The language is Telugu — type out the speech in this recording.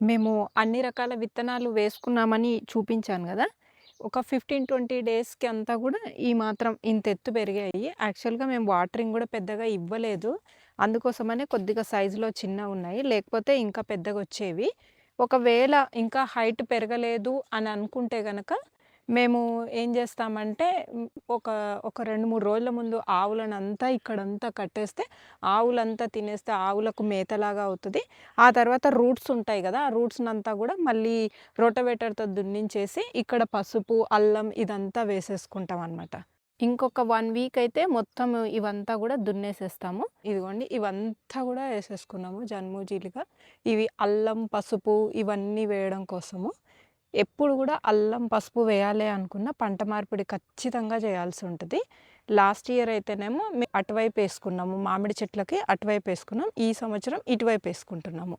మేము అన్ని రకాల విత్తనాలు వేసుకున్నామని చూపించాను గదా! ఒక 15, 20 డేస్‌కి అంతా గూడా ఈ మాత్రం ఇంత ఎత్తు పెరిగాయి. యాక్చువల్‌గా మేము వాటరింగ్ గూడా పెద్దగా ఇవ్వలేదు. అందుకోసమనే కొద్దిగా సైజులో చిన్నగున్నాయి. లేకపోతే ఇంకా పెద్దగొచ్చేవి. ఒకవేళ ఇంకా హైట్ పెరగలేదు అని అనుకుంటే గనక మేము ఏం జేస్తామంటే ఒక ఒక 2, 3 రోజుల ముందు ఆవులనంతా ఇక్కడంతా కట్టేస్తే ఆవులంతా తినేస్తే ఆవులకు మేతలాగా అవుతది. ఆ తర్వాత రూట్స్ ఉంటాయి గదా! ఆ రూట్స్‌నంతా గూడా మళ్ళీ రోటవేటర్‌తో దున్నించేసి ఇక్కడ పసుపు, అల్లం ఇదంతా వేసేసుకుంటామనమాట. ఇంకొక 1 వీక్ అయితే మొత్తం ఇవంతా గూడా దున్నేసేస్తాము. ఇదిగోండి ఇవంతా గూడా ఏసేసుకున్నాము జనుము, జీలక. ఇవి అల్లం, పసుపు ఇవన్నీ వేయడం కోసము. ఎప్పుడు గూడా అల్లం, పసుపు వేయాలి అనుకున్న పంట మార్పిడి ఖచ్చితంగా చేయాల్సుంటది. లాస్ట్ ఇయర్ అయితేనేమో అటువైపేసుకున్నాము. మామిడి చెట్లకి అటువైపేసుకున్నాం. ఈ సంవత్సరం ఇటువైపేసుకుంటున్నాము.